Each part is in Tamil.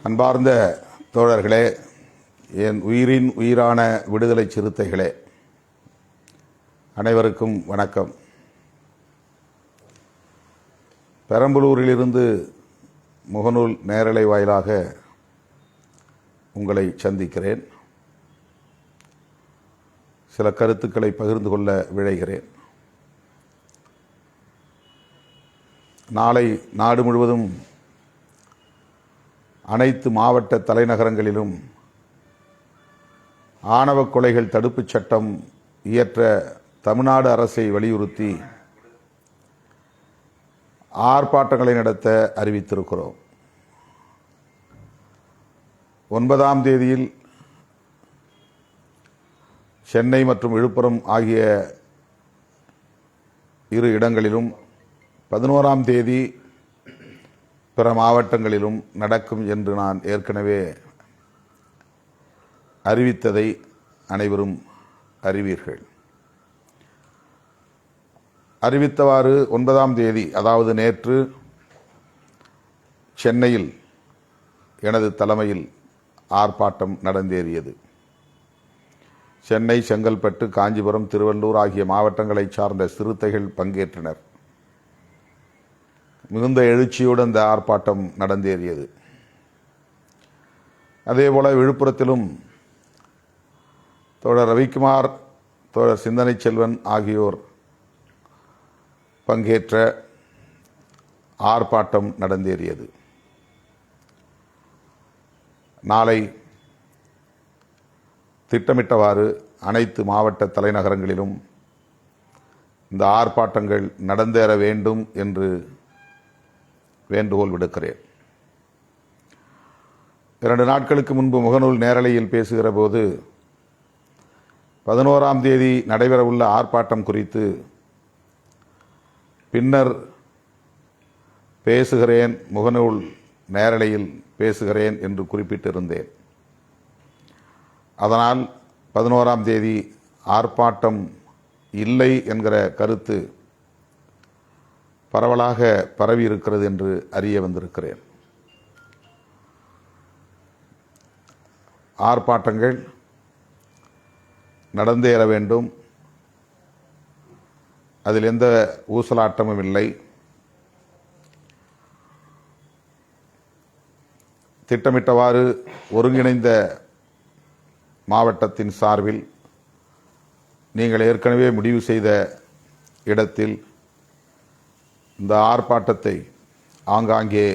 அன்பார்ந்த தோழர்களே, என் உயிரின் உயிரான விடுதலை சிறுத்தைகளே, அனைவருக்கும் வணக்கம். பெரம்பலூரிலிருந்து முகநூல் நேரலை வாயிலாக உங்களை சந்திக்கிறேன். சில கருத்துக்களை பகிர்ந்து கொள்ள விழைகிறேன். நாளை நாடு முழுவதும் அனைத்து மாவட்ட தலைநகரங்களிலும் ஆணவ கொலைகள் தடுப்புச் சட்டம் இயற்ற தமிழ்நாடு அரசை வலியுறுத்தி ஆர்ப்பாட்டங்களை நடத்த அறிவித்திருக்கிறோம். 9ஆம் தேதியில் சென்னை மற்றும் விழுப்புரம் ஆகிய இரு இடங்களிலும், 11ஆம் தேதி பிற மாவட்டங்களிலும் நடக்கும் என்று நான் ஏற்கனவே அறிவித்ததை அனைவரும் அறிவீர்கள். அறிவித்தவாறு 9ஆம் தேதி, அதாவது நேற்று, சென்னையில் எனது தலைமையில் ஆர்ப்பாட்டம் நடந்தேறியது. சென்னை, செங்கல்பட்டு, காஞ்சிபுரம், திருவள்ளூர் ஆகிய மாவட்டங்களைச் சார்ந்த சிறுத்தைகள் பங்கேற்றனர். மிகுந்த எழுச்சியோடு அந்த ஆர்ப்பாட்டம் நடந்தேறியது. அதேபோல விழுப்புரத்திலும் தோழர் ரவிக்குமார், தோழர் சிந்தனை செல்வன் ஆகியோர் பங்கேற்ற ஆர்ப்பாட்டம் நடந்தேறியது. நாளை திட்டமிட்டவாறு அனைத்து மாவட்ட தலைநகரங்களிலும் இந்த ஆர்ப்பாட்டங்கள் நடந்தேற வேண்டும் என்று வேண்டுகோள் விடுக்கிறேன். 2 நாட்களுக்கு முன்பு முகநூல் நேரலையில் பேசுகிற போது 11ஆம் தேதி நடைபெறவுள்ள ஆர்ப்பாட்டம் குறித்து பின்னர் பேசுகிறேன், முகநூல் நேரலையில் பேசுகிறேன் என்று குறிப்பிட்டிருந்தேன். அதனால் 11ஆம் தேதி ஆர்ப்பாட்டம் இல்லை என்கிற கருத்து பரவலாக பரவி இருக்கிறது என்று அறிய வந்திருக்கிறேன். ஆர்ப்பாட்டங்கள் நடந்தேற வேண்டும். அதில் எந்த ஊசலாட்டமும் இல்லை. திட்டமிட்டவாறு ஒருங்கிணைந்த மாவட்டத்தின் சார்பில் நீங்கள் ஏற்கனவே முடிவு செய்த இடத்தில் இந்த ஆர்ப்பாட்டத்தை ஆங்காங்கே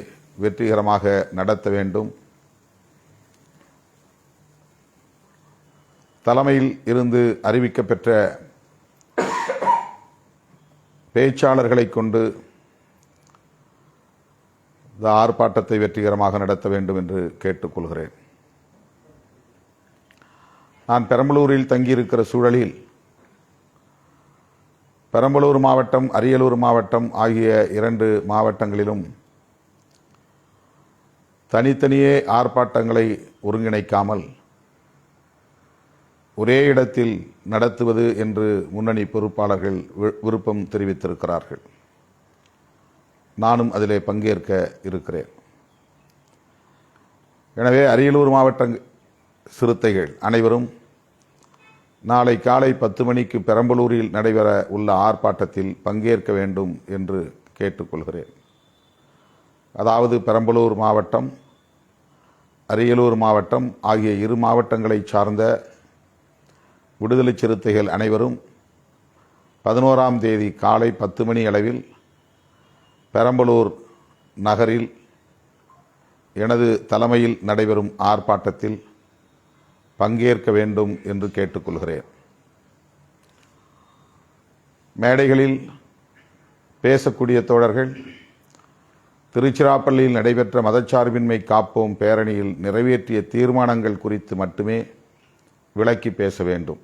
வெற்றிகரமாக நடத்த வேண்டும். தலைமையில் இருந்து அறிவிக்கப்பெற்ற பேச்சாளர்களை கொண்டு இந்த ஆர்ப்பாட்டத்தை வெற்றிகரமாக நடத்த வேண்டும் என்று கேட்டுக்கொள்கிறேன். நான் பெரம்பலூரில் தங்கியிருக்கிற சூழலில் பெரம்பலூர் மாவட்டம், அரியலூர் மாவட்டம் ஆகிய 2 மாவட்டங்களிலும் தனித்தனியே ஆர்ப்பாட்டங்களை ஒருங்கிணைக்காமல் ஒரே இடத்தில் நடத்துவது என்று முன்னணி பொறுப்பாளர்கள் விருப்பம் தெரிவித்திருக்கிறார்கள். நானும் அதிலே பங்கேற்க இருக்கிறேன். எனவே அரியலூர் மாவட்ட சிறுத்தைகள் அனைவரும் நாளை காலை 10 மணிக்கு பெரம்பலூரில் நடைபெற உள்ள ஆர்ப்பாட்டத்தில் பங்கேற்க வேண்டும் என்று கேட்டுக்கொள்கிறேன். அதாவது பெரம்பலூர் மாவட்டம், அரியலூர் மாவட்டம் ஆகிய இரு மாவட்டங்களைச் சார்ந்த விடுதலை சிறுத்தைகள் அனைவரும் 11ஆம் தேதி காலை 10 மணி அளவில் பெரம்பலூர் நகரில் எனது தலைமையில் நடைபெறும் ஆர்ப்பாட்டத்தில் பங்கேற்க வேண்டும் என்று கேட்டுக்கொள்கிறேன். மேடைகளில் பேசக்கூடிய தோழர்கள் திருச்சிராப்பள்ளியில் நடைபெற்ற மதச்சார்பின்மை காப்போம் பேரணியில் நிறைவேற்றிய தீர்மானங்கள் குறித்து மட்டுமே விளக்கி பேச வேண்டும்.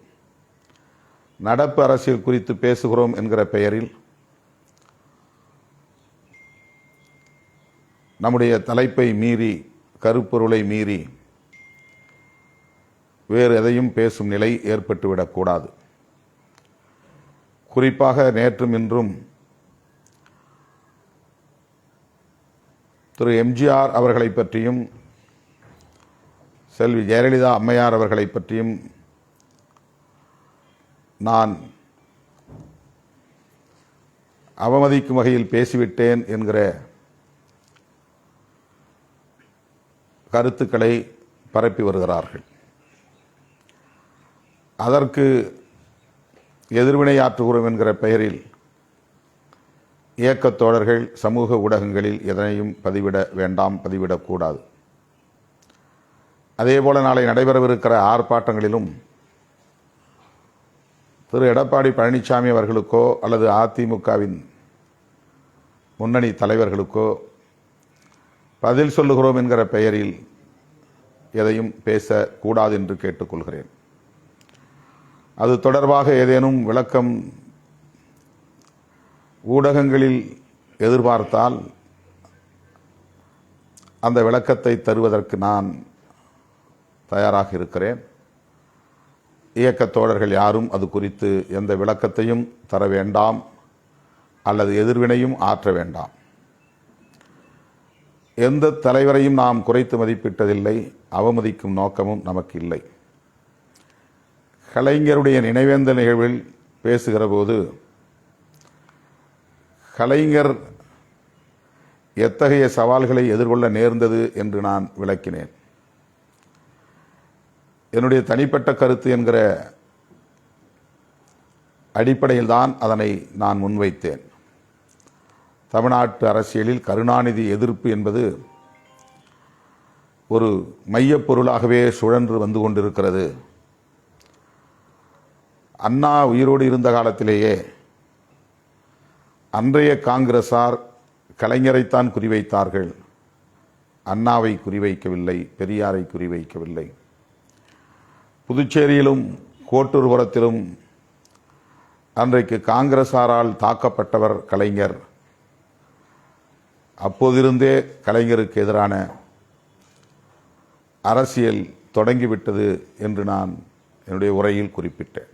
நடப்பு அரசியல் குறித்து பேசுகிறோம் என்கிற பெயரில் நம்முடைய தலைப்பை மீறி, கருப்பொருளை மீறி வேறு எதையும் பேசும் நிலை ஏற்பட்டுவிடக்கூடாது. குறிப்பாக நேற்றும் இன்றும் திரு எம்ஜிஆர் அவர்களை பற்றியும் செல்வி ஜெயலலிதா அம்மையார் அவர்களை பற்றியும் நான் அவமதிக்கும் வகையில் பேசிவிட்டேன் என்கிற கருத்துக்களை பரப்பி வருகிறார்கள். அதற்கு எதிர்வினையாற்றுகிறோம் என்கிற பெயரில் இயக்கத் தோழர்கள் சமூக ஊடகங்களில் எதனையும் பதிவிட வேண்டாம், பதிவிடக்கூடாது. அதேபோல நாளை நடைபெறவிருக்கிற ஆர்ப்பாட்டங்களிலும் திரு எடப்பாடி பழனிசாமி அவர்களுக்கோ அல்லது அதிமுகவின் முன்னணி தலைவர்களுக்கோ பதில் சொல்லுகிறோம் என்கிற பெயரில் எதையும் பேசக்கூடாது என்று கேட்டுக்கொள்கிறேன். அது தொடர்பாக ஏதேனும் விளக்கம் ஊடகங்களில் எதிர்பார்த்தால் அந்த விளக்கத்தை தருவதற்கு நான் தயாராக இருக்கிறேன். இயக்கத் தோழர்கள் யாரும் அது குறித்து எந்த விளக்கத்தையும் தர வேண்டாம் அல்லது எதிர்வினையும் ஆற்ற வேண்டாம். எந்த தலைவரையும் நாம் குறைத்து மதிப்பிட்டதில்லை, அவமதிக்கும் நோக்கமும் நமக்கு இல்லை. கலைஞருடைய நினைவேந்தல் நிகழ்வில் பேசுகிற போது கலைஞர் எத்தகைய சவால்களை எதிர்கொள்ள நேர்ந்தது என்று நான் விளக்கினேன். என்னுடைய தனிப்பட்ட கருத்து என்கிற அடிப்படையில் தான் அதனை நான் முன்வைத்தேன். தமிழ்நாட்டு அரசியலில் கருணாநிதி எதிர்ப்பு என்பது ஒரு மையப்பொருளாகவே சுழன்று வந்து கொண்டிருக்கிறது. அண்ணா உயிரோடு இருந்த காலத்திலேயே அன்றைய காங்கிரசார் கலைஞரைத்தான் குறிவைத்தார்கள், அண்ணாவை குறிவைக்கவில்லை, பெரியாரை குறிவைக்கவில்லை. புதுச்சேரியிலும் கோட்டூர்புரத்திலும் அன்றைக்கு காங்கிரசாரால் தாக்கப்பட்டவர் கலைஞர். அப்போதிருந்தே கலைஞருக்கு எதிரான அரசியல் தொடங்கிவிட்டது என்று நான் என்னுடைய உரையில் குறிப்பிட்டேன்.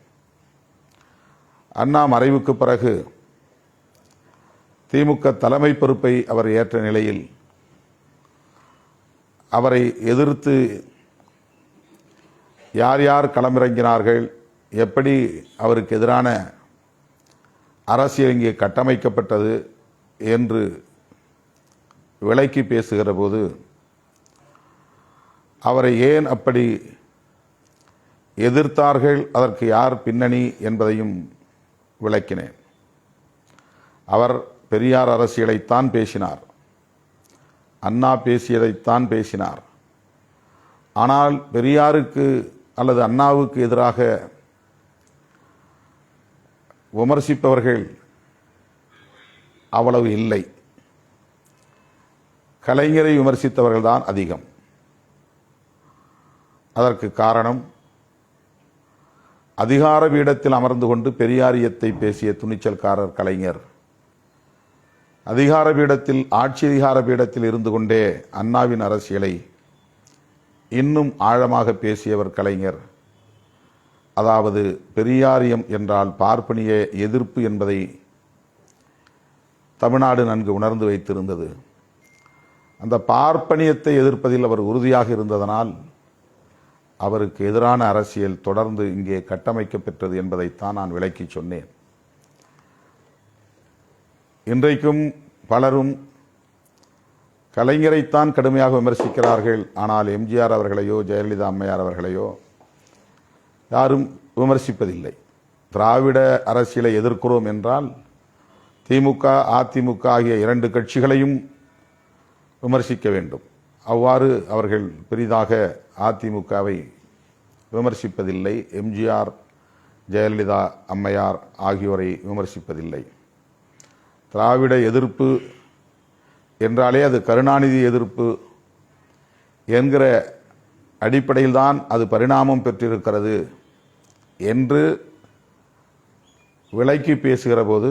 அண்ணா மறைவுக்கு பிறகு திமுக தலைமை பொறுப்பை அவர் ஏற்ற நிலையில் அவரை எதிர்த்து யார் யார் களமிறங்கினார்கள், எப்படி அவருக்கு எதிரான அரசியல் இங்கே கட்டமைக்கப்பட்டது என்று விளக்கி பேசுகிற போது அவரை ஏன் அப்படி எதிர்த்தார்கள், அதற்கு யார் பின்னணி என்பதையும் விளக்கினேன். அவர் பெரியார் அரசியலைத்தான் பேசினார், அண்ணா பேசியதைத்தான் பேசினார். ஆனால் பெரியாருக்கு அல்லது அண்ணாவுக்கு எதிராக விமர்சிப்பவர்கள் அவ்வளவு இல்லை. கலைஞரை விமர்சித்தவர்கள்தான் அதிகம். அதற்கு காரணம் அதிகார பீடத்தில் அமர்ந்து கொண்டு பெரியாரியத்தை பேசிய துணிச்சல்காரர் கலைஞர். அதிகார பீடத்தில், ஆட்சி அதிகார பீடத்தில் இருந்து கொண்டே அண்ணாவின் அரசியலை இன்னும் ஆழமாக பேசியவர் கலைஞர். அதாவது பெரியாரியம் என்றால் பார்ப்பனிய எதிர்ப்பு என்பதை தமிழ்நாடு நன்கு உணர்ந்து வைத்திருந்தது. அந்த பார்ப்பனியத்தை எதிர்ப்பதில் அவர் உறுதியாக இருந்ததனால் அவருக்கு எதிரான அரசியல் தொடர்ந்து இங்கே கட்டமைக்கப்பெற்றது என்பதைத்தான் நான் விளக்கி சொன்னேன். இன்றைக்கும் பலரும் கலைஞரைத்தான் கடுமையாக விமர்சிக்கிறார்கள். ஆனால் எம்ஜிஆர் அவர்களையோ ஜெயலலிதா அம்மையார் அவர்களையோ யாரும் விமர்சிப்பதில்லை. திராவிட அரசியலை எதிர்க்கிறோம் என்றால் திமுக, அதிமுக ஆகிய இரண்டு கட்சிகளையும் விமர்சிக்க வேண்டும். அவ்வாறு அவர்கள் பெரிதாக அதிமுகவை விமர்சிப்பதில்லை, எம்ஜிஆர், ஜெயலலிதா அம்மையார் ஆகியோரை விமர்சிப்பதில்லை. திராவிட எதிர்ப்பு என்றாலே அது கருணாநிதி எதிர்ப்பு என்கிற அடிப்படையில்தான் அது பரிணாமம் பெற்றிருக்கிறது என்று விளக்கி பேசுகிற போது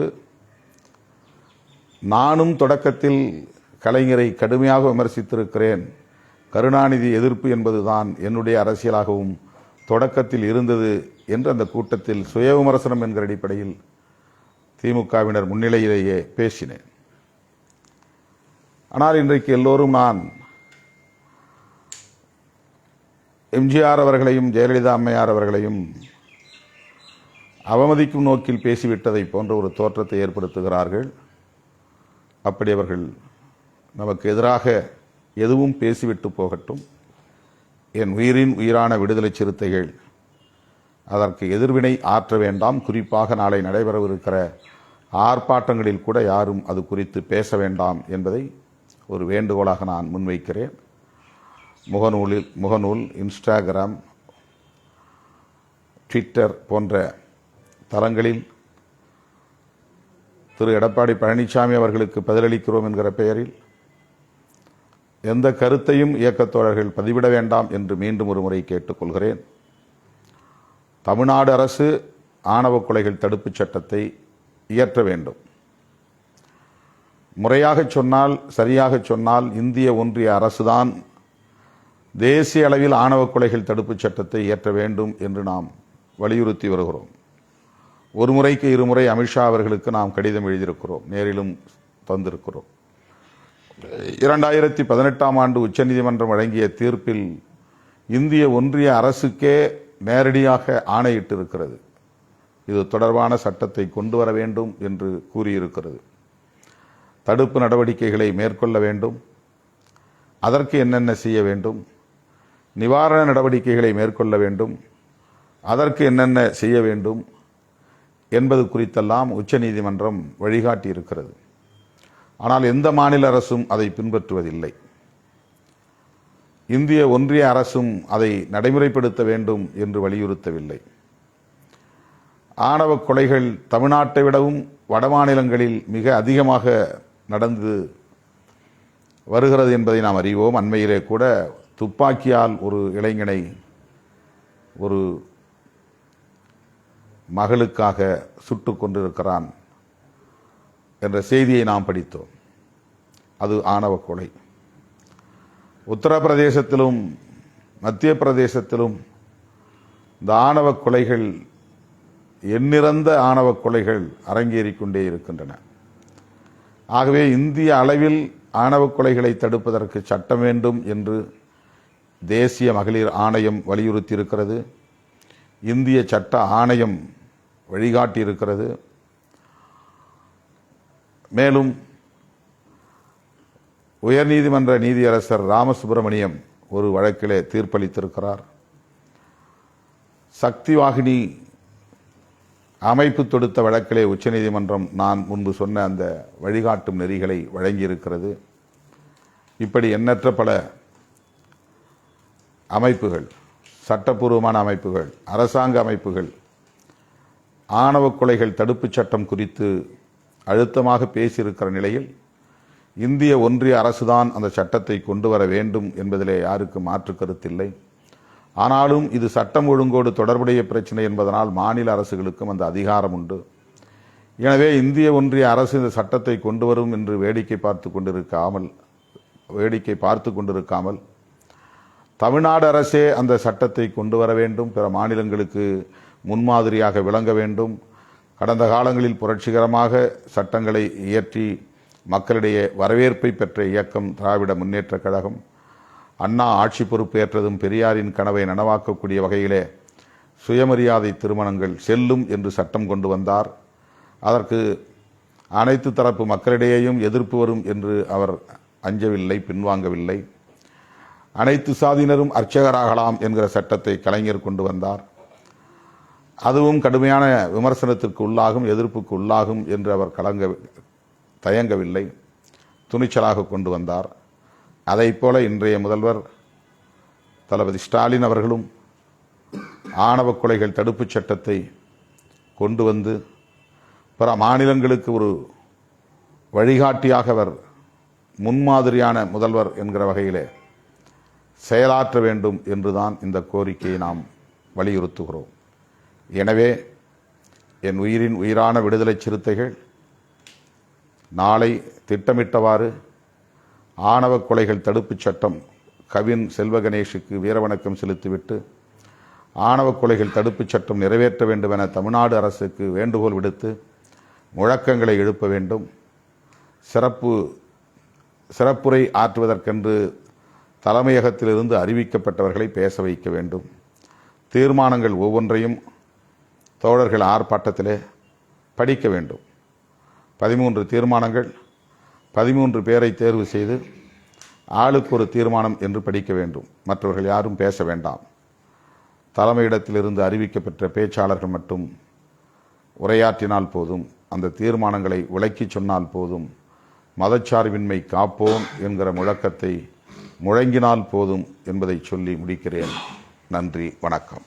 நானும் தொடக்கத்தில் கலைஞரை கடுமையாக விமர்சித்திருக்கிறேன். கருணாநிதி எதிர்ப்பு என்பதுதான் என்னுடைய அரசியலாகவும் தொடக்கத்தில் இருந்தது என்று அந்த கூட்டத்தில் சுய விமர்சனம் என்கிற அடிப்படையில் திமுகவினர் முன்னிலையிலேயே பேசினேன். ஆனால் இன்றைக்கு எல்லோரும் நான் எம்ஜிஆர் அவர்களையும் ஜெயலலிதா அம்மையார் அவர்களையும் அவமதிக்கும் நோக்கில் பேசிவிட்டதை போன்ற ஒரு தோற்றத்தை ஏற்படுத்துகிறார்கள். அப்படி அவர்கள் நமக்கு எதிராக எதுவும் பேசிவிட்டு போகட்டும். என் உயிரின் உயிரான விடுதலை சிறுத்தைகள் அதற்கு எதிர்வினை ஆற்ற வேண்டாம். குறிப்பாக நாளை நடைபெறவிருக்கிற ஆர்ப்பாட்டங்களில் கூட யாரும் அது குறித்து பேச வேண்டாம் என்பதை ஒரு வேண்டுகோளாக நான் முன்வைக்கிறேன். முகநூல், இன்ஸ்டாகிராம், ட்விட்டர் போன்ற தளங்களில் திரு எடப்பாடி பழனிசாமி அவர்களுக்கு பதிலளிக்கிறோம் என்கிற பெயரில் எந்த கருத்தையும் இயக்கத்தோழர்கள் பதிவிட வேண்டாம் என்று மீண்டும் ஒரு முறை கேட்டுக்கொள்கிறேன். தமிழ்நாடு அரசு ஆணவ கொலைகள் தடுப்புச் சட்டத்தை இயற்ற வேண்டும். முறையாக சொன்னால், சரியாக சொன்னால், இந்திய ஒன்றிய அரசுதான் தேசிய அளவில் ஆணவ கொலைகள் தடுப்புச் சட்டத்தை இயற்ற வேண்டும் என்று நாம் வலியுறுத்தி வருகிறோம். ஒரு முறைக்கு இருமுறை அமித்ஷா அவர்களுக்கு நாம் கடிதம் எழுதியிருக்கிறோம், நேரிலும் தந்திருக்கிறோம். 2018ஆம் ஆண்டு உச்சநீதிமன்றம் வழங்கிய தீர்ப்பில் இந்திய ஒன்றிய அரசுக்கே நேரடியாக ஆணையிட்டிருக்கிறது. இது தொடர்பான சட்டத்தை கொண்டு வர வேண்டும் என்று கூறியிருக்கிறது. தடுப்பு நடவடிக்கைகளை மேற்கொள்ள வேண்டும், அதற்கு என்னென்ன செய்ய வேண்டும், நிவாரண நடவடிக்கைகளை மேற்கொள்ள வேண்டும், அதற்கு என்னென்ன செய்ய வேண்டும் என்பது குறித்தெல்லாம் உச்சநீதிமன்றம் வழிகாட்டியிருக்கிறது. ஆனால் எந்த மாநில அரசும் அதை பின்பற்றுவதில்லை. இந்திய ஒன்றிய அரசும் அதை நடைமுறைப்படுத்த வேண்டும் என்று வலியுறுத்தவில்லை. ஆணவ கொலைகள் தமிழ்நாட்டை விடவும் வடமாநிலங்களில் மிக அதிகமாக நடந்து வருகிறது என்பதை நாம் அறிவோம். அண்மையிலே கூட துப்பாக்கியால் ஒரு இளைஞனை ஒரு மகளுக்காக சுட்டுக் கொண்டிருக்கிறான் என்ற செய்தியை நாம் படித்தோம். அது ஆணவ கொலை. உத்தரப்பிரதேசத்திலும் மத்திய பிரதேசத்திலும் இந்த ஆணவ கொலைகள், எண்ணிறந்த ஆணவ கொலைகள் அரங்கேறிக்கொண்டே இருக்கின்றன. ஆகவே இந்திய அளவில் ஆணவ கொலைகளை தடுப்பதற்கு சட்டம் வேண்டும் என்று தேசிய மகளிர் ஆணையம் வலியுறுத்தியிருக்கிறது. இந்திய சட்ட ஆணையம் வழிகாட்டியிருக்கிறது. மேலும் உயர்நீதிமன்ற நீதியரசர் ராமசுப்பிரமணியம் ஒரு வழக்கிலே தீர்ப்பளித்திருக்கிறார். சக்தி வாகினி அமைப்பு தொடுத்த வழக்கிலே உச்சநீதிமன்றம் நான் முன்பு சொன்ன அந்த வழிகாட்டும் நெறிகளை வழங்கியிருக்கிறது. இப்படி எண்ணற்ற பல அமைப்புகள், சட்டப்பூர்வமான அமைப்புகள், அரசாங்க அமைப்புகள் ஆணவ கொலைகள் தடுப்புச் சட்டம் குறித்து அழுத்தமாக பேசியிருக்கிற நிலையில் இந்திய ஒன்றிய அரசுதான் அந்த சட்டத்தை கொண்டு வர வேண்டும் என்பதிலே யாருக்கும் மாற்று கருத்தில்லை. ஆனாலும் இது சட்டம் ஒழுங்கோடு தொடர்புடைய பிரச்சனை என்பதனால் மாநில அரசுகளுக்கும் அந்த அதிகாரம் உண்டு. எனவே இந்திய ஒன்றிய அரசு இந்த சட்டத்தை கொண்டு வரும் என்று வேடிக்கை பார்த்து கொண்டிருக்காமல் தமிழ்நாடு அரசே அந்த சட்டத்தை கொண்டு வர வேண்டும், பிற மாநிலங்களுக்கு முன்மாதிரியாக விளங்க வேண்டும். கடந்த காலங்களில் புரட்சிகரமாக சட்டங்களை இயற்றி மக்களிடையே வரவேற்பை பெற்ற இயக்கம் திராவிட முன்னேற்றக் கழகம். அண்ணா ஆட்சி பொறுப்பேற்றதும் பெரியாரின் கனவை நனவாக்கக்கூடிய வகையிலே சுயமரியாதை திருமணங்கள் செல்லும் என்று சட்டம் கொண்டு வந்தார். அதற்கு அனைத்து தரப்பு மக்களிடையேயும் எதிர்ப்பு வரும் என்று அவர் அஞ்சவில்லை, பின்வாங்கவில்லை. அனைத்து சாதியினரும் அர்ச்சகராகலாம் என்கிற சட்டத்தை கலைஞர் கொண்டு வந்தார். அதுவும் கடுமையான விமர்சனத்திற்கு உள்ளாகும், எதிர்ப்புக்கு உள்ளாகும் என்று அவர் தயங்கவில்லை, துணிச்சலாக கொண்டு வந்தார். அதைப்போல இன்றைய முதல்வர் தளபதி ஸ்டாலின் அவர்களும் ஆணவ கொலைகள் தடுப்புச் சட்டத்தை கொண்டு வந்து பிற மாநிலங்களுக்கு ஒரு வழிகாட்டியாக அவர் முன்மாதிரியான முதல்வர் என்கிற வகையிலே செயலாற்ற வேண்டும் என்றுதான் இந்த கோரிக்கையை நாம் வலியுறுத்துகிறோம். எனவே என் உயிரின் உயிரான விடுதலை சிறுத்தைகள் நாளை திட்டமிட்டவாறு ஆணவ கொலைகள் தடுப்புச் சட்டம் கவின் செல்வகணேஷுக்கு வீரவணக்கம் செலுத்திவிட்டு ஆணவ கொலைகள் தடுப்புச் சட்டம் நிறைவேற்ற வேண்டும் என தமிழ்நாடு அரசுக்கு வேண்டுகோள் விடுத்து முழக்கங்களை எழுப்ப வேண்டும். சிறப்புரை ஆற்றுவதற்கென்று தலைமையகத்திலிருந்து அறிவிக்கப்பட்டவர்களை பேச வைக்க வேண்டும். தீர்மானங்கள் ஒவ்வொன்றையும் தோழர்கள் ஆர்ப்பாட்டத்திலே படிக்க வேண்டும். 13 தீர்மானங்கள், 13 பேரை தேர்வு செய்து ஆளுக்கு ஒரு தீர்மானம் என்று படிக்க வேண்டும். மற்றவர்கள் யாரும் பேச வேண்டாம். தலைமையிடத்திலிருந்து அறிவிக்கப்பட்ட பேச்சாளர்கள் மட்டும் உரையாற்றினால் போதும். அந்த தீர்மானங்களை விளக்கிச் சொன்னால் போதும். மதச்சார்பின்மை காப்போம் என்கிற முழக்கத்தை முழங்கினால் போதும் என்பதை சொல்லி முடிக்கிறேன். நன்றி, வணக்கம்.